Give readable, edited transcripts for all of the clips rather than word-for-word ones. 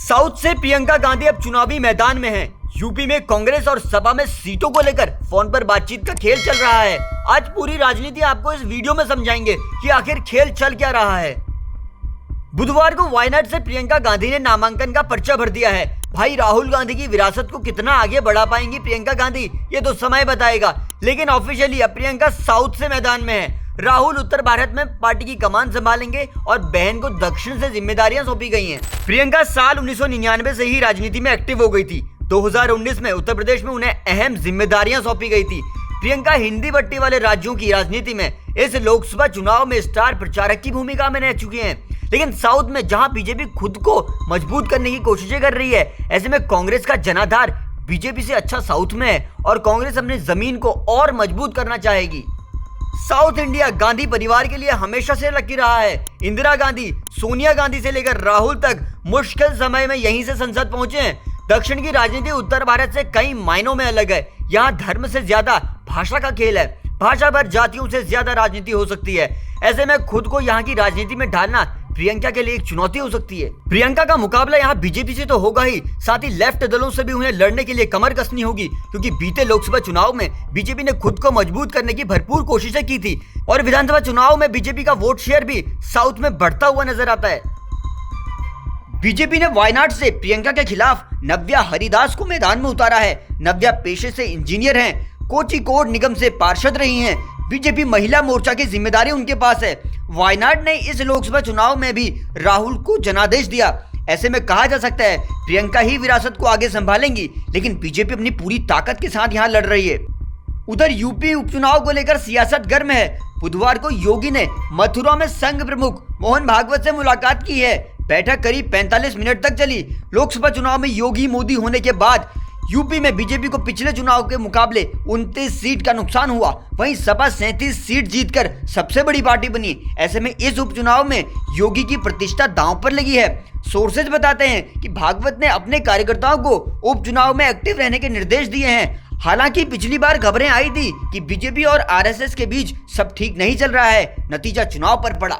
South से प्रियंका गांधी अब चुनावी मैदान में हैं। यूपी में कांग्रेस और सपा में सीटों को लेकर फोन पर बातचीत का खेल चल रहा है। आज पूरी राजनीति आपको इस वीडियो में समझाएंगे कि आखिर खेल चल क्या रहा है। बुधवार को वायनाड से प्रियंका गांधी ने नामांकन का पर्चा भर दिया है। भाई राहुल गांधी की विरासत को कितना आगे बढ़ा पाएंगी प्रियंका गांधी, ये तो समय बताएगा। लेकिन ऑफिशियली अब प्रियंका साउथ से मैदान में है। राहुल उत्तर भारत में पार्टी की कमान संभालेंगे और बहन को दक्षिण से जिम्मेदारियां सौंपी गई हैं। प्रियंका साल 1999 से ही राजनीति में एक्टिव हो गई थी। 2019 में उत्तर प्रदेश में उन्हें अहम जिम्मेदारियां सौंपी गई थी। प्रियंका हिंदी पट्टी वाले राज्यों की राजनीति में इस लोकसभा चुनाव में स्टार प्रचारक की भूमिका में रह चुकी हैं। लेकिन साउथ में जहां बीजेपी खुद को मजबूत करने की कोशिशें कर रही है, ऐसे में कांग्रेस का जनाधार बीजेपी से अच्छा साउथ में है और कांग्रेस अपनी जमीन को और मजबूत करना चाहेगी। साउथ इंडिया गांधी परिवार के लिए हमेशा से लकी रहा है। इंदिरा गांधी, सोनिया गांधी से लेकर राहुल तक मुश्किल समय में यहीं से संसद पहुंचे हैं। दक्षिण की राजनीति उत्तर भारत से कई मायनों में अलग है। यहाँ धर्म से ज्यादा भाषा का खेल है। भाषा पर जातियों से ज्यादा राजनीति हो सकती है। ऐसे में खुद को यहाँ की राजनीति में ढालना प्रियंका के लिए एक चुनौती हो सकती है। प्रियंका का मुकाबला यहाँ बीजेपी से तो होगा ही, साथ ही लेफ्ट दलों से भी उन्हें लड़ने के लिए कमर कसनी होगी, क्योंकि बीते लोकसभा चुनाव में बीजेपी ने खुद को मजबूत करने की भरपूर कोशिशें की थी और विधानसभा चुनाव में बीजेपी का वोट शेयर भी साउथ में बढ़ता हुआ नजर आता है। बीजेपी ने वायनाड से प्रियंका के खिलाफ नव्या हरिदास को मैदान में उतारा है। नव्या पेशे से इंजीनियर हैं, कोझिकोड निगम से पार्षद रही हैं। बीजेपी महिला मोर्चा की जिम्मेदारी उनके पास है। वायनाड ने इस लोकसभा चुनाव में भी राहुल को जनादेश दिया। ऐसे में कहा जा सकता है प्रियंका ही विरासत को आगे संभालेंगी, लेकिन बीजेपी अपनी पूरी ताकत के साथ यहाँ लड़ रही है। उधर यूपी उपचुनाव को लेकर सियासत गर्म है। बुधवार को योगी ने मथुरा में संघ प्रमुख मोहन भागवत से मुलाकात की है। बैठक करीब 45 मिनट तक चली। लोकसभा चुनाव में योगी मोदी होने के बाद यूपी में बीजेपी को पिछले चुनाव के मुकाबले 29 सीट का नुकसान हुआ। वहीं सपा 37 सीट जीतकर सबसे बड़ी पार्टी बनी। ऐसे में इस उपचुनाव में योगी की प्रतिष्ठा दांव पर लगी है। सोर्सेज बताते हैं कि भागवत ने अपने कार्यकर्ताओं को उपचुनाव में एक्टिव रहने के निर्देश दिए हैं। हालांकि पिछली बार खबरें आई थी कि बीजेपी और आरएसएस के बीच सब ठीक नहीं चल रहा है। नतीजा चुनाव पर पड़ा।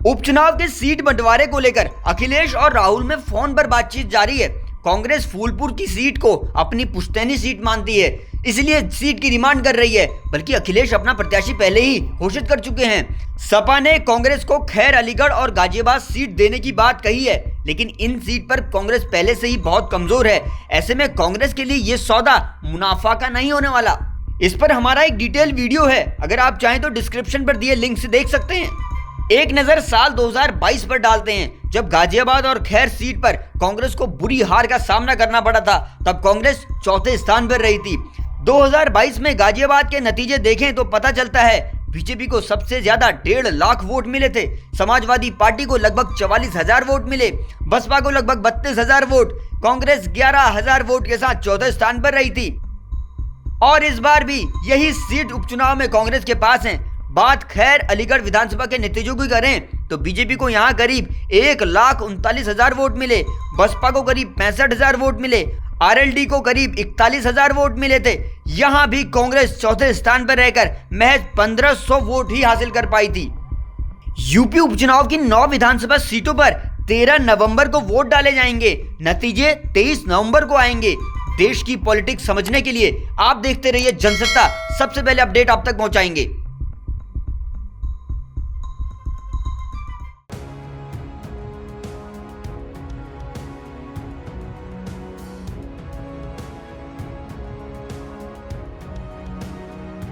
उपचुनाव के सीट बंटवारे को लेकर अखिलेश और राहुल में फोन पर बातचीत जारी है। कांग्रेस फूलपुर की सीट को अपनी पुश्तैनी सीट मानती है, इसलिए सीट की डिमांड कर रही है। बल्कि अखिलेश अपना प्रत्याशी पहले ही घोषित कर चुके हैं। सपा ने कांग्रेस को खैर, अलीगढ़ और गाजियाबाद सीट देने की बात कही है, लेकिन इन सीट पर कांग्रेस पहले से ही बहुत कमजोर है। ऐसे में कांग्रेस के लिए ये सौदा मुनाफा का नहीं होने वाला। इस पर हमारा एक डिटेल वीडियो है, अगर आप चाहें तो डिस्क्रिप्शन पर दिए लिंक से देख सकते हैं। एक नजर साल 2022 पर डालते हैं, जब गाजियाबाद और खैर सीट पर कांग्रेस को बुरी हार का सामना करना पड़ा था। तब कांग्रेस चौथे स्थान पर रही थी। 2022 में गाजियाबाद के नतीजे देखें तो पता चलता है बीजेपी को सबसे ज्यादा 1.5 लाख वोट मिले थे। समाजवादी पार्टी को लगभग 44,000 वोट मिले। बसपा को लगभग 32,000 वोट। कांग्रेस 11,000 वोट के साथ चौथे स्थान पर रही थी और इस बार भी यही सीट उपचुनाव में कांग्रेस के पास है। बात खैर अलीगढ़ विधानसभा के नतीजों की करें तो बीजेपी को यहां करीब 1,39,000 वोट मिले। बसपा को करीब 65,000 वोट मिले। आरएलडी को करीब 41,000 वोट मिले थे। यहां भी कांग्रेस चौथे स्थान पर रहकर महज 1,500 वोट ही हासिल कर पाई थी। यूपी उपचुनाव की 9 विधानसभा सीटों पर 13 नवंबर को वोट डाले जाएंगे। नतीजे 23 नवंबर को आएंगे। देश की पॉलिटिक्स समझने के लिए आप देखते रहिए जनसत्ता, सबसे पहले अपडेट आप तक पहुंचाएंगे।